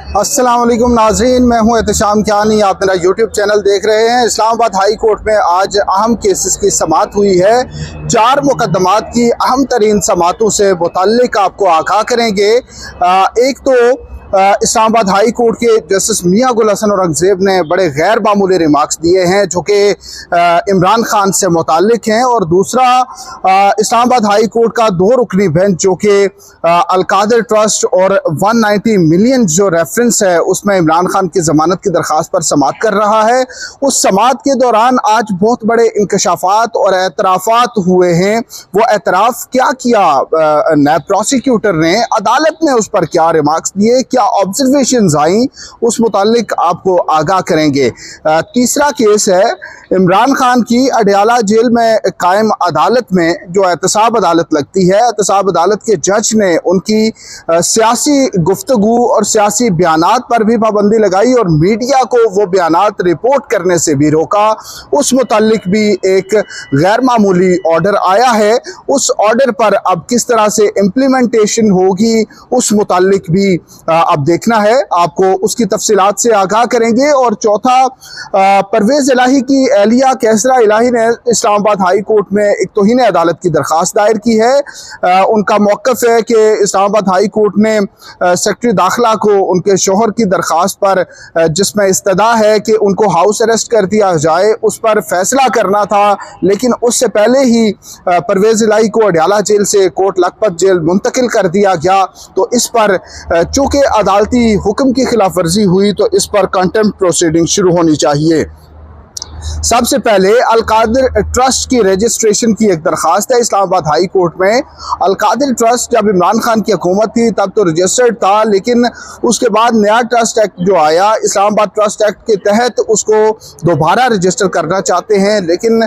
अस्सलाम वालेकुम नाज़रीन, मैं हूं एहतशाम कियानी। आप मेरा यूट्यूब चैनल देख रहे हैं। इस्लामाबाद हाई कोर्ट में आज अहम केसेस की समाअत हुई है। 4 मुकदमात की अहम तरीन समाअतों से मुताल्लिक आपको आगाह करेंगे। एक तो इस्लामाबाद हाई कोर्ट के जस्टिस मियां गुल हसन औरंगज़ेब ने बड़े गैर मामूली रिमार्क्स दिए हैं जो कि इमरान खान से मुताल्लिक हैं, और दूसरा इस्लामाबाद हाई कोर्ट का 2 रुकनी बेंच जो कि अलकादिर ट्रस्ट और 190 मिलियन जो रेफरेंस है उसमें इमरान खान की ज़मानत की दरख्वास्त पर समाअत कर रहा है। उस समाअत के दौरान आज बहुत बड़े इंकशाफात और एतराफ़ात हुए हैं। वो एतराफ़ क्या किया नायब प्रोसिक्यूटर ने, अदालत ने उस पर क्या रिमार्क्स दिए, क्या ऑब्जर्वेशंस आई, उस मुतालिक आपको आगाह करेंगे। तीसरा केस है इमरान खान की अडयाला जेल में कायम अदालत में जो एहतसाब अदालत लगती है। एहतसाब अदालत के जज ने उनकी सियासी गुफ्तगू और सियासी बयानात पर भी पाबंदी लगाई और मीडिया को वो बयानात रिपोर्ट करने से भी रोका। उस मुतालिक भी एक गैर मामूली ऑर्डर आया है। उस ऑर्डर पर अब किस तरह से इम्प्लीमेंटेशन होगी उस मुतालिक भी अब देखना है, आपको उसकी तफसीलात से आगाह करेंगे। और चौथा, परवेज़ इलाही की एहलिया कैसरा इलाही ने इस्लामाबाद हाई कोर्ट में एक तौहीन अदालत की दरख्वास्त दायर की है। उनका मौक़िफ़ है कि इस्लामाबाद हाई कोर्ट ने सेक्रेटरी दाखिला को उनके शोहर की दरख्वास्त पर जिसमें इस्तदा है कि उनको हाउस अरेस्ट कर दिया जाए उस पर फैसला करना था, लेकिन उससे पहले ही परवेज़ इलाही को अडयाला जेल से कोट लखपत जेल मुंतकिल कर दिया गया। तो इस पर चूँकि अदालती हुक्म की खिलाफ वर्जी हुई तो इस पर कंटेम्प्ट प्रोसीडिंग शुरू होनी चाहिए। सबसे पहले अलकादिर ट्रस्ट की रजिस्ट्रेशन की एक दरख्वास्त है इस्लामाबाद हाई कोर्ट में। अलकादिर ट्रस्ट जब इमरान खान की हुकूमत थी तब तो रजिस्टर्ड था, लेकिन उसके बाद नया ट्रस्ट एक्ट जो आया, इस्लामाबाद ट्रस्ट एक्ट के तहत उसको दोबारा रजिस्टर करना चाहते हैं, लेकिन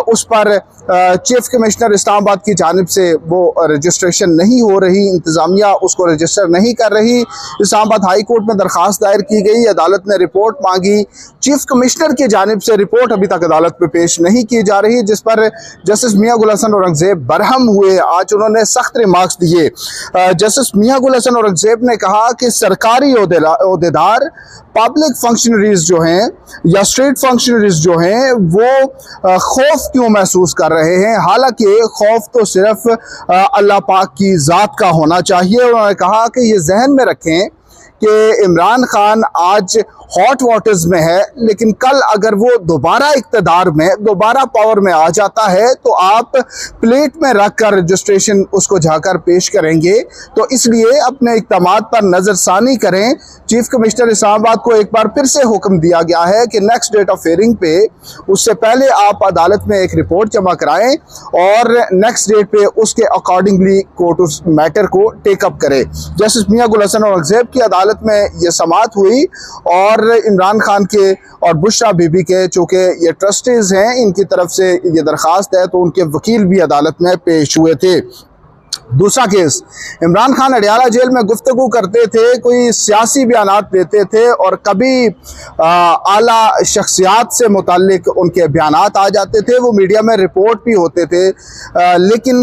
उस पर चीफ कमिश्नर इस्लामाबाद की जानिब से वो रजिस्ट्रेशन नहीं हो रही, इंतज़ामिया उसको रजिस्टर नहीं कर रही। इस्लामाबाद हाई कोर्ट में दरख्वास्त दायर की गई, अदालत ने रिपोर्ट मांगी, चीफ कमिश्नर की जानिब से रिपोर्ट अभी तक अदालत में पेश नहीं की जा रही, जिस पर जस्टिस मियां गुल हसन औरंगज़ेब बरहम हुए। आज उन्होंने सख्त रिमार्क्स दिए। जस्टिस मियां गुल हसन औरंगज़ेब ने कहा कि सरकारी ओहदेदार, पब्लिक फंक्शनरीज जो हैं या स्टेट फंक्शनरीज जो हैं वो खौफ क्यों महसूस कर रहे हैं, हालांकि खौफ तो सिर्फ अल्लाह पाक की ज़ात का होना चाहिए। उन्होंने कहा कि ये जहन में रखें कि इमरान खान आज हॉट वाटर्स में है, लेकिन कल अगर वो दोबारा इक़्तिदार में, दोबारा पावर में आ जाता है तो आप प्लेट में रख कर रजिस्ट्रेशन उसको जाकर पेश करेंगे। तो इसलिए अपने इक़दामात पर नज़रसानी करें। चीफ कमिश्नर इस्लामाबाद को एक बार फिर से हुक्म दिया गया है कि नेक्स्ट डेट ऑफ हियरिंग पे उससे पहले आप अदालत में एक रिपोर्ट जमा कराएं और नेक्स्ट डेट पे उसके अकॉर्डिंगली कोर्ट उस मैटर को टेकअप करे। जस्टिस मियां गुल हसन औरंगज़ेब की अदालत में ये समाअत हुई और इमरान खान के और बुशरा बीबी के, चूँकि ये ट्रस्टीज हैं, इनकी तरफ से ये दरख्वास्त है तो उनके वकील भी अदालत में पेश हुए थे। दूसरा केस, इमरान खान अडयाला जेल में गुफ्तगू करते थे, कोई सियासी बयानात देते थे और कभी आला शख्सियात से मुताल्लिक उनके बयानात आ जाते थे, वो मीडिया में रिपोर्ट भी होते थे। लेकिन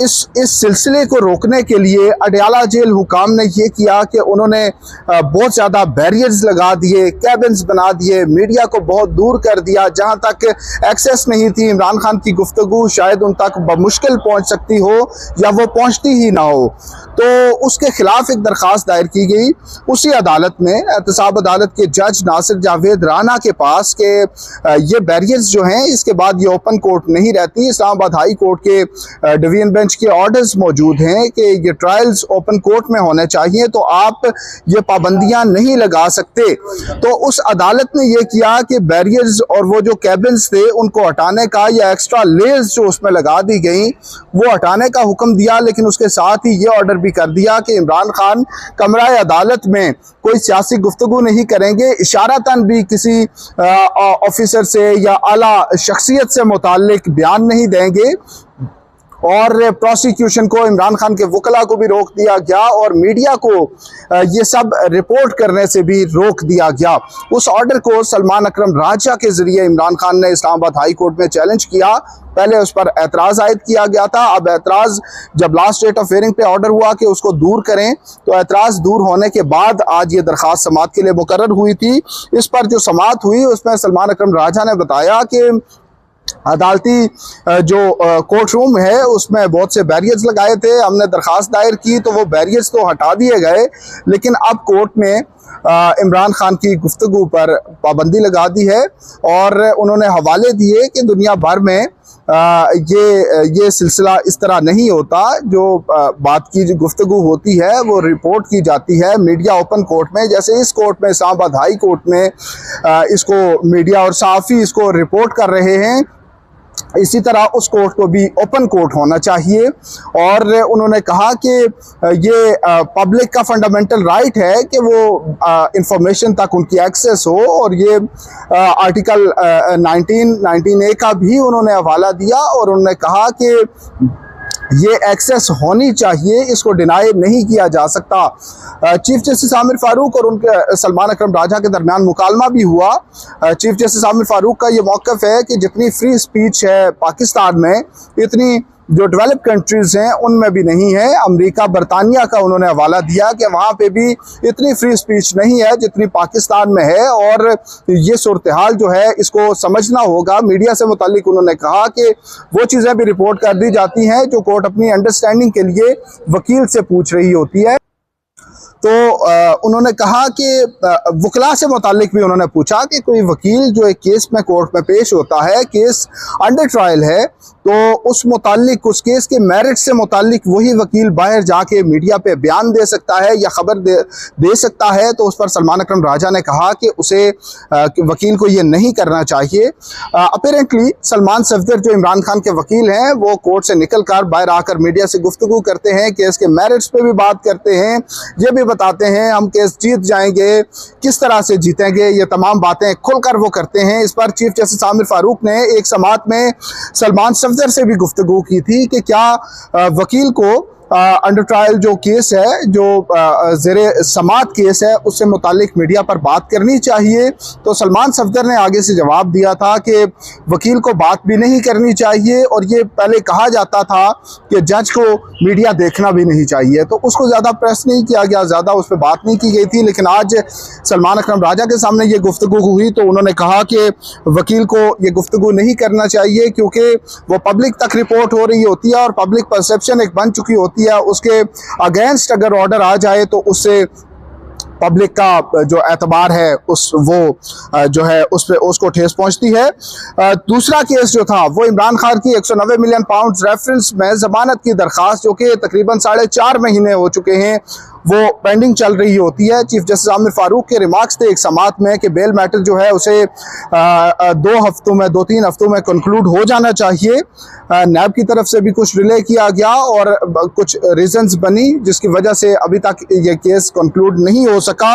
इस सिलसिले को रोकने के लिए अडयाला जेल हुकाम ने ये किया कि उन्होंने बहुत ज़्यादा बैरियर्स लगा दिए, कैबिन्स बना दिए, मीडिया को बहुत दूर कर दिया। जहाँ तक एक्सेस नहीं थी इमरान खान की गुफ्तगू शायद उन तक बमुश्किल पहुँच सकती हो या वो पहुंचती ही ना हो, तो उसके खिलाफ एक दरख्वास्त दायर की गई उसी अदालत में, एहतसाब अदालत के जज नासिर जावेद राना के पास कि ये बैरियर्स जो हैं इसके बाद ये ओपन कोर्ट नहीं रहती। इस्लामाबाद हाई कोर्ट के डिवीजन बेंच के ऑर्डर्स मौजूद हैं कि ये ट्रायल्स ओपन कोर्ट में होने चाहिए, तो आप ये पाबंदियां नहीं लगा सकते। तो उस अदालत ने यह किया कि बैरियर्स और वो जो कैबिन्स थे उनको हटाने का या एक्स्ट्रा लेयर्स जो उसमें लगा दी गई वो हटाने का हुक्म दिया, लेकिन उसके साथ ही ये ऑर्डर भी कर दिया कि इमरान खान कमरा अदालत में कोई सियासी गुफ्तगू नहीं करेंगे, इशारतन भी किसी ऑफिसर से या आला शख्सियत से मुताल्लिक बयान नहीं देंगे। और प्रोसिक्यूशन को, इमरान खान के वकला को भी रोक दिया गया और मीडिया को ये सब रिपोर्ट करने से भी रोक दिया गया। उस ऑर्डर को सलमान अकरम राजा के जरिए इमरान खान ने इस्लामाबाद हाई कोर्ट में चैलेंज किया। पहले उस पर एतराज़ आयद किया गया था, अब एतराज़ जब लास्ट डेट ऑफ हियरिंग पे ऑर्डर हुआ कि उसको दूर करें, तो एतराज़ दूर होने के बाद आज ये दरख्वास्त समाअत के लिए मुकर्रर हुई थी। इस पर जो समाअत हुई उसमें सलमान अकरम राजा ने बताया कि अदालती जो कोर्ट रूम है उसमें बहुत से बैरियर्स लगाए थे, हमने दरख्वास्त दायर की तो वो बैरियर्स तो हटा दिए गए, लेकिन अब कोर्ट ने इमरान खान की गुफ्तगू पर पाबंदी लगा दी है और उन्होंने हवाले दिए कि दुनिया भर में ये सिलसिला इस तरह नहीं होता। जो बात की गुफ्तगू होती है वो रिपोर्ट की जाती है मीडिया ओपन कोर्ट में, जैसे इस कोर्ट में, इस्लामाबाद हाई कोर्ट में इसको मीडिया और सहाफ़ी इसको रिपोर्ट कर रहे हैं, इसी तरह उस कोर्ट को भी ओपन कोर्ट होना चाहिए। और उन्होंने कहा कि ये पब्लिक का फंडामेंटल राइट है कि वो इंफॉर्मेशन तक उनकी एक्सेस हो, और ये आर्टिकल 19A का भी उन्होंने हवाला दिया और उन्होंने कहा कि ये एक्सेस होनी चाहिए, इसको डिनाई नहीं किया जा सकता। चीफ जस्टिस आमिर फारूक और उनके सलमान अकरम राजा के दरमियान मुकालमा भी हुआ। चीफ जस्टिस आमिर फारूक का ये मौक़िफ़ है कि जितनी फ्री स्पीच है पाकिस्तान में, इतनी जो डेवलप कंट्रीज़ हैं उनमें भी नहीं है। अमेरिका, बरतानिया का उन्होंने हवाला दिया कि वहाँ पे भी इतनी फ्री स्पीच नहीं है जितनी पाकिस्तान में है, और ये सूरत हाल जो है इसको समझना होगा। मीडिया से मुताल्लिक उन्होंने कहा कि वो चीज़ें भी रिपोर्ट कर दी जाती हैं जो कोर्ट अपनी अंडरस्टैंडिंग के लिए वकील से पूछ रही होती है। तो उन्होंने कहा कि वकला से मुताल्लिक भी उन्होंने पूछा कि कोई वकील जो एक केस में कोर्ट में पेश होता है, केस अंडर ट्रायल है, तो उस मुताल्लिक, उस केस के मेरिट से मुताल्लिक वही वकील बाहर जाके मीडिया पे बयान दे सकता है या ख़बर दे सकता है। तो उस पर सलमान अकरम राजा ने कहा कि उसे वकील को ये नहीं करना चाहिए। अपेरेंटली सलमान सफदर जो इमरान खान के वकील हैं वो कोर्ट से निकल कर बाहर आकर मीडिया से गुफ्तगू करते हैं, केस के मेरिट्स पे भी बात करते हैं, ये भी बताते हैं हम केस जीत जाएंगे, किस तरह से जीतेंगे, ये तमाम बातें खुलकर वो करते हैं। इस पर चीफ जस्टिस आमिर फारूक ने एक समाअत में सलमान सफदर से भी गुफ्तगू की थी कि क्या वकील को अंडर ट्रायल जो केस है, जो ज़ेरे समाअत केस है, उससे मुतालिक मीडिया पर बात करनी चाहिए। तो सलमान सफदर ने आगे से जवाब दिया था कि वकील को बात भी नहीं करनी चाहिए, और ये पहले कहा जाता था कि जज को मीडिया देखना भी नहीं चाहिए, तो उसको ज़्यादा प्रेस नहीं किया गया, ज़्यादा उस पर बात नहीं की गई थी। लेकिन आज सलमान अकरम राजा के सामने ये गुफ्तगू हुई तो उन्होंने कहा कि वकील को ये गुफ्तगू नहीं करना चाहिए, क्योंकि वो पब्लिक तक रिपोर्ट हो रही होती है और पब्लिक परसेप्शन एक बन चुकी होती है। उसके अगेंस्ट अगर ऑर्डर आ जाए तो उससे पब्लिक का जो एतबार है वो जो है उस पे उसको ठेस पहुंचती है। दूसरा केस जो था वो इमरान खान की 190 मिलियन पाउंड रेफरेंस में जमानत की दरख्वास्त, जो कि तकरीबन 4.5 महीने हो चुके हैं, वो पेंडिंग चल रही होती है। चीफ जस्टिस आमिर फारूक के रिमार्क्स थे एक समाअत में कि बेल मैटर जो है उसे 2-3 हफ्तों में कंक्लूड हो जाना चाहिए। नैब की तरफ से भी कुछ रिले किया गया और कुछ रीजंस बनी जिसकी वजह से अभी तक ये केस कंक्लूड नहीं हो सका।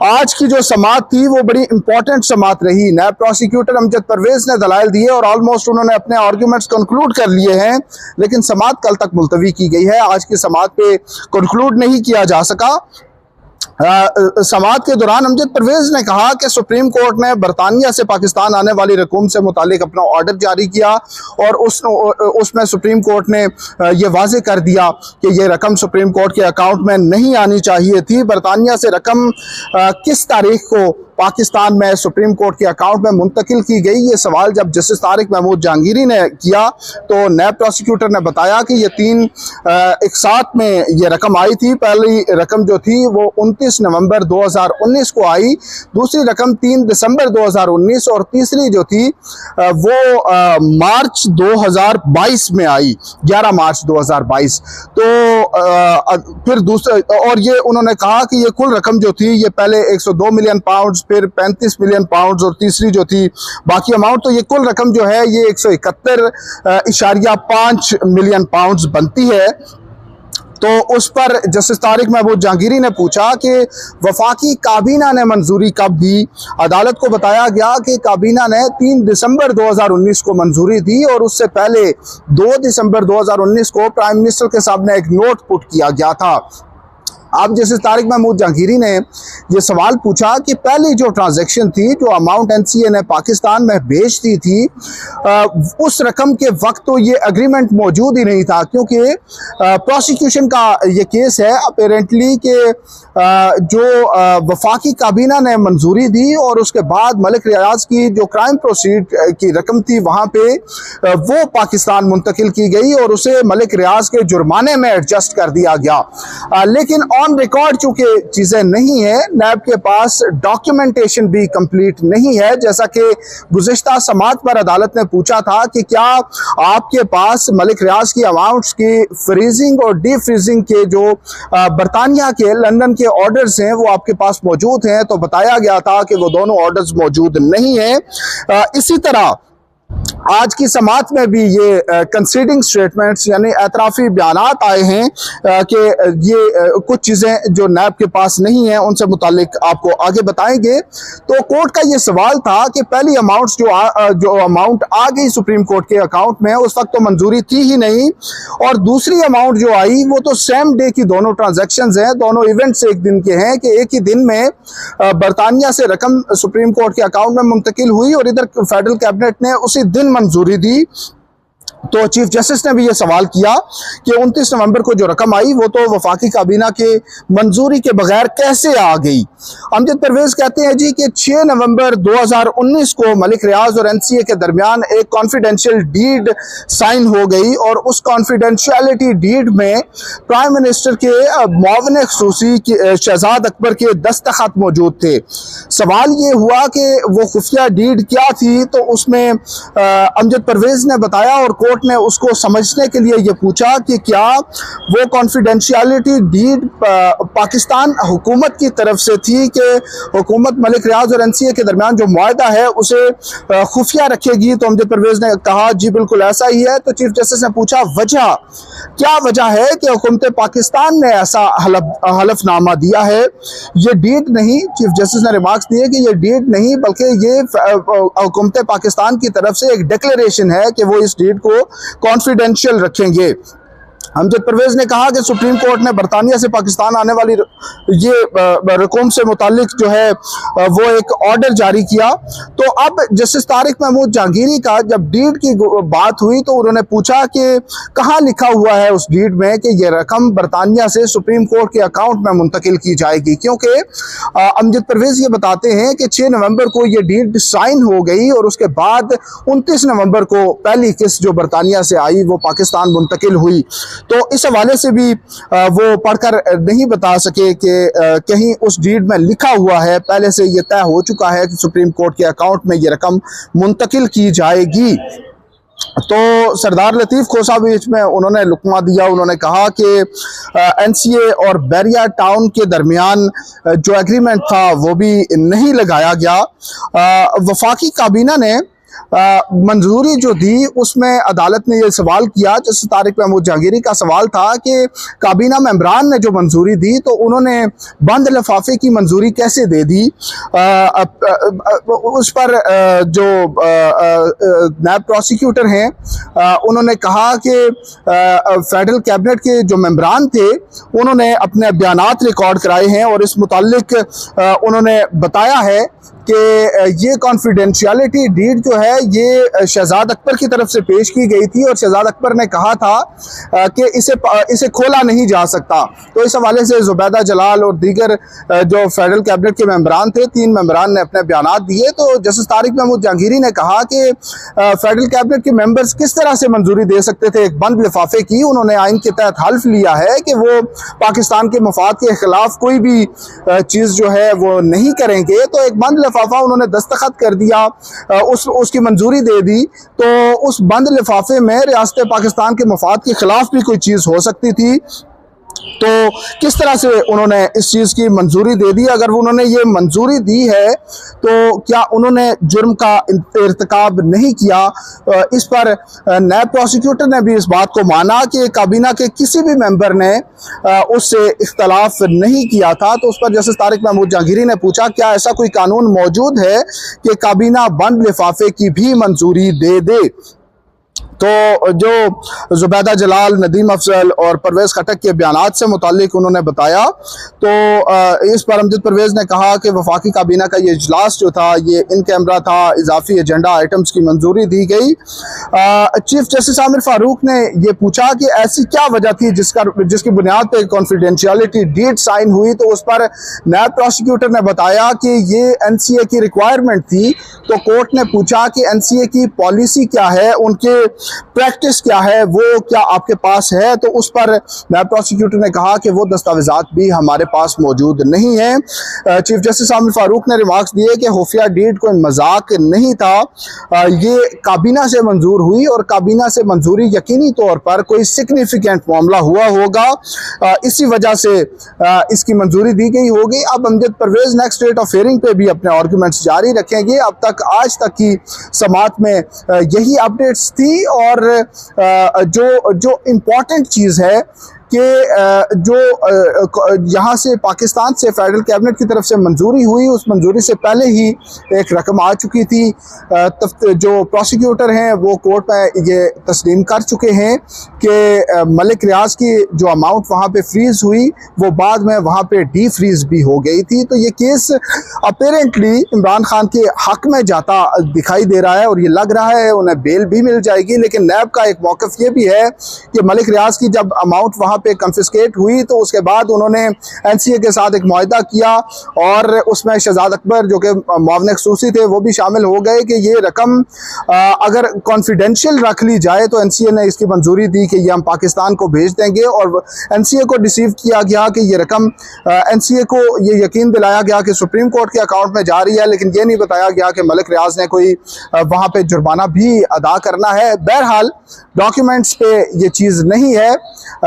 आज की जो समाअत थी वो बड़ी इंपॉर्टेंट समाअत रही। नैब प्रोसिक्यूटर अमजद परवेज ने दलाइल दिए और ऑलमोस्ट उन्होंने अपने आर्ग्यूमेंट्स कंक्लूड कर लिए हैं, लेकिन समाअत कल तक मुलतवी की गई है। आज की समाअत पे कंक्लूड नहीं किया जा सका। समाअत के दौरान अमजद परवेज ने कहा कि सुप्रीम कोर्ट ने बरतानिया से पाकिस्तान आने वाली रकूम से मुतालिक अपना ऑर्डर जारी किया और उसमें सुप्रीम कोर्ट ने ये वाजे कर दिया कि ये रकम सुप्रीम कोर्ट के अकाउंट में नहीं आनी चाहिए थी। बरतानिया से रकम किस तारीख को पाकिस्तान में सुप्रीम कोर्ट के अकाउंट में मुंतकिल की गई, ये सवाल जब जस्टिस तारिक महमूद जहांगीरी ने किया तो नैब प्रोसिक्यूटर ने बताया कि ये 3 एक साथ में ये रकम आई थी। पहली रकम जो थी वो 29 नवंबर 2019 को आई, दूसरी रकम 3 दिसंबर 2019 और तीसरी जो थी वो मार्च 2022 में आई, 11 मार्च 2022। तो फिर दूसरा, और ये उन्होंने कहा कि ये कुल रकम जो थी ये पहले 102 मिलियन पाउंड, फिर 35 मिलियन पाउंड और तीसरी जो थी बाकी अमाउंट, तो ये कुल रकम जो है ये 171.5 मिलियन पाउंड बनती है। तो उस पर जस्टिस तारिक महमूद जहांगीरी ने पूछा कि वफाकी काबीना ने मंजूरी कब दी। अदालत को बताया गया कि काबीना ने 3 दिसंबर 2019 को मंजूरी दी और उससे पहले 2 दिसंबर 2019 को प्राइम मिनिस्टर के सामने एक नोट पुट किया गया था। अब जस्टिस तारिक महमूद जहांगीरी ने यह सवाल पूछा कि पहली जो ट्रांजैक्शन थी, जो अमाउंट एनसीए ने पाकिस्तान में भेज दी थी, उस रकम के वक्त तो ये एग्रीमेंट मौजूद ही नहीं था, क्योंकि प्रोसिक्यूशन का ये केस है अपेरेंटली कि जो वफाकी काबीना ने मंजूरी दी और उसके बाद मलिक रियाज की जो क्राइम प्रोसीड की रकम थी वहाँ पे वो पाकिस्तान मुंतकिल की गई और उसे मलिक रियाज के जुर्माने में एडजस्ट कर दिया गया। लेकिन ऑन रिकॉर्ड चूंकि चीजें नहीं है, नैब के पास डॉक्यूमेंटेशन भी कंप्लीट नहीं है। जैसा कि गुज़िश्ता समात पर अदालत ने पूछा था कि क्या आपके पास मलिक रियाज की अमाउंट्स की फ्रीजिंग और डी फ्रीजिंग के जो बरतानिया के लंदन के ऑर्डर्स हैं वो आपके पास मौजूद हैं, तो बताया गया था कि वो दोनों ऑर्डर्स मौजूद नहीं हैं। इसी तरह आज की समात में भी ये कंसीडिंग स्टेटमेंट्स यानी एतराफ़ी बयानात आए हैं कि ये कुछ चीज़ें जो नैब के पास नहीं हैं उनसे मुतालिक आपको आगे बताएंगे। तो कोर्ट का ये सवाल था कि पहली अमाउंट्स जो अमाउंट आ गई सुप्रीम कोर्ट के अकाउंट में उस वक्त तो मंजूरी थी ही नहीं, और दूसरी अमाउंट जो आई वो तो सेम डे की दोनों ट्रांजैक्शंस हैं, दोनों इवेंट्स एक दिन के हैं कि एक ही दिन में बरतानिया से रकम सुप्रीम कोर्ट के अकाउंट में मुंतकिल हुई और इधर फेडरल कैबिनेट ने उसी दिन मंजूरी दी। तो चीफ जस्टिस ने भी ये सवाल किया कि 29 नवंबर को जो रकम आई वो तो वफाकी काबीना के मंजूरी के बगैर कैसे आ गई। अमजद परवेज कहते हैं जी कि 6 नवंबर 2019 को मलिक रियाज और एनसीए के दरमियान एक कॉन्फिडेंशियल डीड साइन हो गई और उस कॉन्फिडेंशियलिटी डीड में प्राइम मिनिस्टर के मुआविन खुसूसी शहजाद अकबर के दस्तखत मौजूद थे। सवाल ये हुआ कि वो खुफिया डीड क्या थी, तो उसमें अमजद परवेज ने बताया और कोर्ट ने उसको समझने के लिए ये पूछा कि क्या वो कॉन्फिडेंशियलिटी डीड पाकिस्तान हुकूमत की तरफ से थी कि हुकूमत मलिक रियाज और एनसीए के दरमियान जो मुआहदा है उसे खुफिया रखेगी। तो अमजद परवेज ने कहा जी बिल्कुल ऐसा ही है। तो चीफ जस्टिस ने पूछा वजह क्या वजह है कि हुकूमत पाकिस्तान ने ऐसा हलफनामा दिया है, ये डीड नहीं। चीफ जस्टिस ने रिमार्क्स दिए कि ये डीड नहीं बल्कि ये हुकूमत पाकिस्तान की तरफ से एक डिक्लेरेशन है कि वो इस डीड को कॉन्फिडेंशियल रखेंगे। अमजद परवेज ने कहा कि सुप्रीम कोर्ट ने बरतानिया से पाकिस्तान आने वाली ये रकम से मुतालिक जो है वो एक ऑर्डर जारी किया। तो अब जस्टिस तारिक महमूद जहांगीरी का जब डीड की बात हुई तो उन्होंने पूछा कि कहाँ लिखा हुआ है उस डीड में कि ये रकम बरतानिया से सुप्रीम कोर्ट के अकाउंट में मुंतकिल की जाएगी, क्योंकि अमजद परवेज ये बताते हैं कि 6 नवंबर को ये डीड साइन हो गई और उसके बाद 29 नवंबर को पहली किस्त जो बरतानिया से आई वो पाकिस्तान मुंतकिल हुई। तो इस हवाले से भी वो पढ़कर नहीं बता सके कि कहीं उस डीड में लिखा हुआ है, पहले से ये तय हो चुका है कि सुप्रीम कोर्ट के अकाउंट में ये रकम मुंतकिल की जाएगी। तो सरदार लतीफ़ खोसा भी इसमें उन्होंने लुकमा दिया। उन्होंने कहा कि एनसीए और बैरिया टाउन के दरमियान जो एग्रीमेंट था वो भी नहीं लगाया गया। वफाकी काबीना ने मंजूरी जो दी उसमें अदालत ने यह सवाल किया, जस्टिस तारिक महमूद जहांगीरी का सवाल था कि काबीना मेंबरान ने जो मंजूरी दी तो उन्होंने बंद लिफाफे की मंजूरी कैसे दे दी। उस पर जो नायब प्रोसिक्यूटर हैं उन्होंने कहा कि फेडरल कैबिनेट के जो मेंबरान थे उन्होंने अपने बयानात रिकॉर्ड कराए हैं और इस मुताल्लिक उन्होंने बताया है कि ये कॉन्फिडेंशियलिटी डीड जो है ये शहजाद अकबर की तरफ से पेश की गई थी और शहजाद अकबर ने कहा था कि इसे खोला नहीं जा सकता। तो इस हवाले से जुबैदा जलाल और दीगर जो फेडरल कैबिनेट के मेंबरान थे, 3 मेंबरान ने अपने बयानात दिए। तो जस्टिस तारिक महमूद जहांगीरी ने कहा कि फेडरल कैबिनेट के मेंबर्स किस तरह से मंजूरी दे सकते थे एक बंद लिफाफे की। उन्होंने आइन के तहत हल्फ लिया है कि वो पाकिस्तान के मफाद के खिलाफ कोई भी चीज़ जो है वो नहीं करेंगे। तो एक बंद लिफाफा उन्होंने दस्तखत कर दिया, उसकी मंजूरी दे दी। तो उस बंद लिफाफे में रियासत पाकिस्तान के मफाद के खिलाफ भी कोई चीज़ हो सकती थी। तो किस तरह से उन्होंने इस चीज़ की मंजूरी दे दी? अगर उन्होंने ये मंजूरी दी है तो क्या उन्होंने जुर्म का इर्तिकाब नहीं किया? इस पर नायब प्रोसिक्यूटर ने भी इस बात को माना कि काबीना के किसी भी मेंबर ने उससे इख्तलाफ नहीं किया था। तो उस पर जस्टिस तारिक महमूद जहांगीरी ने पूछा, क्या ऐसा कोई कानून मौजूद है कि काबीना बंद लिफाफे की भी मंजूरी दे दे? तो जो जुबैदा जलाल, नदीम अफजल और परवेज़ खटक के बयानात से मुताल्लिक उन्होंने बताया, तो इस पर अमजद परवेज़ ने कहा कि वफाकी काबीना का ये इजलास जो था ये इन कैमरा था, इजाफी एजेंडा आइटम्स की मंजूरी दी गई। चीफ जस्टिस आमिर फारूक ने यह पूछा कि ऐसी क्या वजह थी जिसकी बुनियाद पर कॉन्फिडेंशियलिटी डीड साइन हुई? तो उस पर नायब प्रोसिक्यूटर ने बताया कि ये NCA की रिक्वायरमेंट थी। तो कोर्ट ने पूछा कि NCA की पॉलिसी क्या है, उनके प्रैक्टिस क्या है, वो क्या आपके पास है? तो उस पर नायब प्रोसिक्यूटर ने कहा कि वो दस्तावेजात भी हमारे पास मौजूद नहीं है। चीफ जस्टिस आमिर फारूक ने रिमार्क्स दिए कि खुफिया डीड कोई मजाक नहीं था, ये काबीना से मंजूर हुई और काबीना से मंजूरी यकीनी तौर पर कोई सिग्निफिकेंट मामला हुआ होगा, इसी वजह से इसकी मंजूरी दी गई होगी। अब Amjad Parvez next date of hearing पे भी अपने आर्गूमेंट्स जारी रखेंगे। अब तक आज तक की समाअत में यही अपडेट्स थी। और जो इम्पॉर्टेंट चीज़ है कि जो यहाँ से पाकिस्तान से फेडरल कैबिनेट की तरफ से मंजूरी हुई, उस मंजूरी से पहले ही एक रकम आ चुकी थी। जो प्रोसिक्यूटर हैं वो कोर्ट में ये तस्लीम कर चुके हैं कि मलिक रियाज की जो अमाउंट वहाँ पे फ्रीज़ हुई वो बाद में वहाँ पे डी फ्रीज़ भी हो गई थी। तो ये केस अपेरेंटली इमरान खान के हक में जाता दिखाई दे रहा है और ये लग रहा है उन्हें बेल भी मिल जाएगी। लेकिन नैब का एक मौक़िफ़ ये भी है कि मलिक रियाज की जब अमाउंट वहाँ पे कंफिस्केट हुई तो उसके बाद उन्होंने NCA के साथ एक मुआहदा किया और उसमें शहजाद अकबर जो कि मुआविन ख़ुसूसी थे वो भी शामिल हो गए कि ये रकम अगर कॉन्फिडेंशियल रख ली जाए तो NCA ने इसकी मंजूरी दी कि ये हम पाकिस्तान को भेज देंगे। और NCA को डिसीव किया गया कि ये रकम NCA को ये यकीन दिलाया गया कि सुप्रीम कोर्ट के अकाउंट में जा रही है, लेकिन ये नहीं बताया गया कि मलिक रियाज ने कोई वहाँ पे जुर्माना भी अदा करना है। बहरहाल डॉक्यूमेंट्स पे ये चीज़ नहीं है।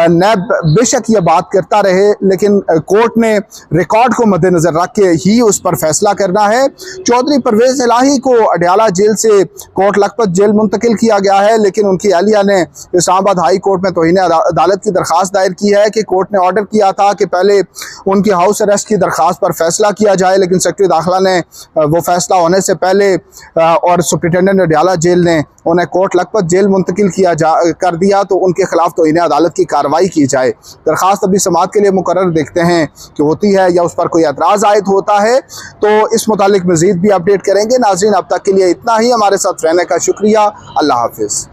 नैब बेशक ये बात करता रहे लेकिन कोर्ट ने रिकॉर्ड को मद्देनजर रख के ही उस पर फैसला करना है। चौधरी परवेज़ इलाही को अडयाला जेल से कोट लखपत जेल मुंतकिल किया गया है, लेकिन उनकी अहलिया ने इस्लामाबाद हाई कोर्ट में तौहीन अदालत की दरख्वास्त दायर की है कि कोर्ट ने ऑर्डर किया था कि पहले उनकी हाउस अरेस्ट की दरख्वास्त पर फैसला किया जाए, लेकिन सेक्रेटरी दाखिला ने वो फैसला होने से पहले और सुप्रिटेंडेंट अडयाला जेल ने उन्हें कोट लखपत जेल मुंतकिल कर दिया। तो उनके खिलाफ तौहीन अदालत की कार्रवाई की जाए। दरख्वास्त अभी समाअत के लिए मुकर्रर, देखते हैं कि होती है या उस पर कोई एतराज़ आयद होता है। तो इस मुतालिक मज़ीद भी अपडेट करेंगे। नाज़रीन, अब तक के लिए इतना ही। हमारे साथ रहने का शुक्रिया। अल्लाह हाफिज़।